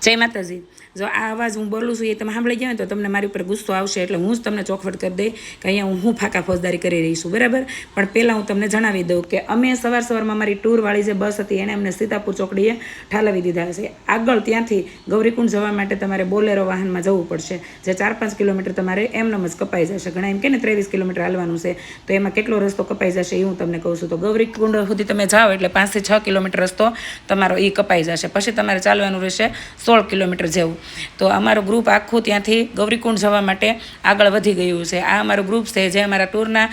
જય માતાજી। જો આ અવાજ હું બોલું છું એ તમે સાંભળી ગયા ને તો તમને મારી ઉપર ગુસ્સો આવશે, એટલે હું જ તમને ચોખવટ કરી દઈ કે અહીંયા હું ફાંકા ફોજદારી કરી રહી છું, બરાબર। પણ પહેલાં હું તમને જણાવી દઉં કે અમે સવારમાં મારી ટૂરવાળી જે બસ હતી એણે અમને સીતાપુર ચોકડીએ ઠાલવી દીધા છે। આગળ ત્યાંથી ગૌરીકુંડ જવા માટે તમારે બોલેરો વાહનમાં જવું પડશે, જે 4-5 કિલોમીટર તમારે એમનેમ જ કપાઈ જશે। ઘણા એમ કે ને 23 કિલોમીટર હાલવાનું છે, તો એમાં કેટલો રસ્તો કપાઈ જશે એ હું તમને કહું છું। તો ગૌરીકુંડ સુધી તમે જાઓ એટલે 5 થી 6 કિલોમીટર રસ્તો તમારો એ કપાઈ જશે, પછી તમારે ચાલવાનું રહેશે 16 કિલોમીટર જેવું। તો અમારું ગ્રુપ આખું ત્યાંથી ગૌરીકુંડ જવા માટે આગળ વધી ગયું છે। આ અમારું ગ્રુપ છે, જે અમારા ટૂરના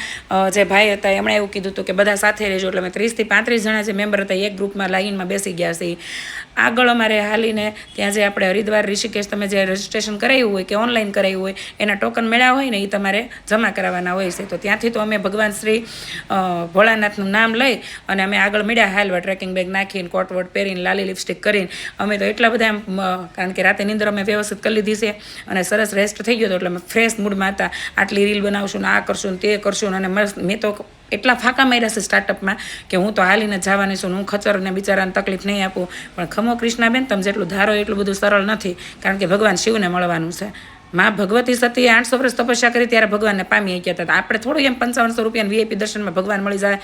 જે ભાઈ હતા એમણે એવું કીધું હતું કે બધા સાથે રહેજો, એટલે અમે 30 થી 35 જણા જે મેમ્બર હતા એક ગ્રુપમાં લાઈનમાં બેસી ગયા છે। આગળ અમારે હાલીને ત્યાં જે આપણે હરિદ્વાર ઋષિકેશ તમે જે રજિસ્ટ્રેશન કરાવ્યું હોય કે ઓનલાઈન કરાવ્યું હોય એના ટોકન મળ્યા હોય ને એ તમારે જમા કરાવવાના હોય છે। તો ત્યાંથી તો અમે ભગવાન શ્રી ભોળાનાથનું નામ લઈ અને અમે આગળ મળ્યા હાલવા, ટ્રેકિંગ બેગ નાખીને, કોટવટ પહેરીને, લાલી લિપસ્ટિક કરીને અમે તો એટલા બધા એમ, કારણ કે રાતે નિંદર અમે વ્યવસ્થિત કરી લીધી છે અને સરસ રેસ્ટ થઈ ગયો હતો, એટલે અમે ફ્રેશ મૂડમાં હતા। આટલી રીલ બનાવશું ને આ કરશું ને તે કરશું, અને મેં તો એટલા ફાંકા માર્યા છે સ્ટાર્ટઅપમાં કે હું તો હાલીને જવાની છું, હું ખચરને બિચારાને તકલીફ નહીં આપું। પણ ખમો કૃષ્ણાબેન, તમે જેટલું ધારો એટલું બધું સરળ નથી, કારણ કે ભગવાન શિવને મળવાનું છે। માં ભગવતી સતીએ 800 વર્ષ તપસ્યા કરી ત્યારે ભગવાનને પામી ગયા હતા। આપણે થોડું એમ 5500 રૂપિયાના VIP દર્શનમાં ભગવાન મળી જાય।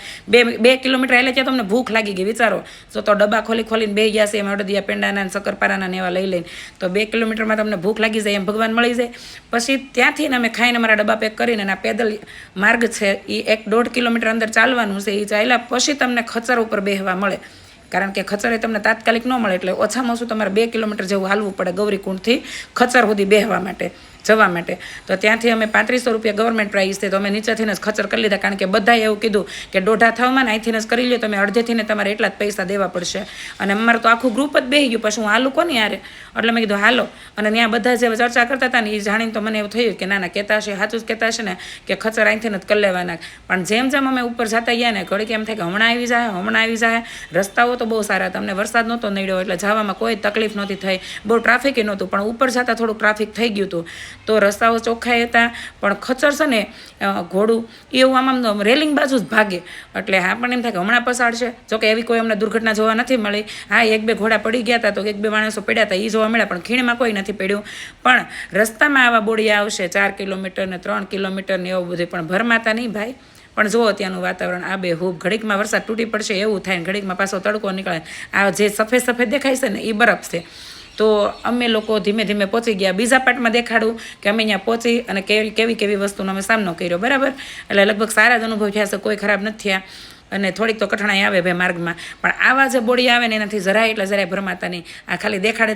2 કિલોમીટર એટલે ત્યાં તમને ભૂખ લાગી ગઈ, વિચારો। તો ડબ્બા ખોલીને બે ગયા છે, એમાં અડદિયા પેંડાના શક્કરપારાના ને એવા લઈ લઈને, તો 2 કિલોમીટરમાં તમને ભૂખ લાગી જાય એમ ભગવાન મળી જાય। પછી ત્યાંથી અમે ખાઈને અમારા ડબ્બા પેક કરીને આ પેદલ માર્ગ છે એ 1-1.5 કિલોમીટર અંદર ચાલવાનું છે। એ ચાલ્યા પછી તમને ખચર ઉપર બેહવા મળે, કારણ કે ખચરે તમને તાત્કાલિક ન મળે, એટલે ઓછામાં ઓછું તમારે 2 કિલોમીટર જેવું હાલવું પડે ગૌરીકુંડથી ખચર સુધી બેહવા માટે, જવા માટે। તો ત્યાંથી અમે 3500 રૂપિયા ગવર્મેન્ટ પ્રાઇસ છે, તો અમે નીચેથીને જ ખચર કરી લીધા, કારણ કે બધાએ એવું કીધું કે દોઢા થવામાં ને અહીંથી જ કરી લો, તમે અડધેથીને તમારે એટલા જ પૈસા દેવા પડશે। અને અમારું તો આખું ગ્રુપ જ બેસી ગયું, પછી હું હાલું કોની યારે, એટલે મેં કીધું હાલો। અને ત્યાં બધા જે ચર્ચા કરતા હતા ને એ જાણીને તો મને એવું થયું કે ના કહેતા હશે, સાચું જ કહેતા હશે ને કે ખચર અહીંથી જ કરી લેવાના। પણ જેમ જેમ અમે ઉપર જતા ગયા ને ઘડીક એમ થાય કે હમણાં આવી જાય। રસ્તાઓ તો બહુ સારા, તમને વરસાદ નહોતો નડ્યો એટલે જવામાં કોઈ તકલીફ નહોતી થઈ, બહુ ટ્રાફિક નહોતું, પણ ઉપર જતાં થોડુંક ટ્રાફિક થઈ ગયું હતું। તો રસ્તાઓ ચોખ્ખા હતા, પણ ખચર છે ને ઘોડું એવું આમ રેલિંગ બાજુ જ ભાગે, એટલે હા પણ એમ થાય કે હમણાં પસાડશે। જોકે એવી કોઈ અમને દુર્ઘટના જોવા નથી મળી। હા, 1-2 ઘોડા પડી ગયા હતા, તો 1-2 માણસો પડ્યા હતા એ જોવા મળ્યા, પણ ખીણમાં કોઈ નથી પડ્યું। પણ રસ્તામાં આવા બોડિયા આવશે 4 કિલોમીટર ને 3 કિલોમીટર ને એવું બધું, પણ ભરમાતા નહીં ભાઈ। પણ જુઓ ત્યાંનું વાતાવરણ આબેહૂબ, ઘડીકમાં વરસાદ તૂટી પડશે એવું થાય ને ઘડીકમાં પાછો તડકો નીકળે। આ જે સફેદ દેખાય છે ને એ બરફ છે। તો અમે લોકો ધીમે ધીમે પહોંચી ગયા। બીજા પાર્ટમાં દેખાડું કે અમે અહીંયા પહોંચી અને કેવી વસ્તુનો અમે સામનો કર્યો, બરાબર। એટલે લગભગ સારા જ અનુભવ થયા છે, કોઈ ખરાબ નથી થયા। અને થોડીક તો કઠણાઈ આવે ભાઈ માર્ગમાં, પણ આવા જે બોડી આવે ને એનાથી જરાય ભરમાતા નહીં। આ ખાલી દેખાડે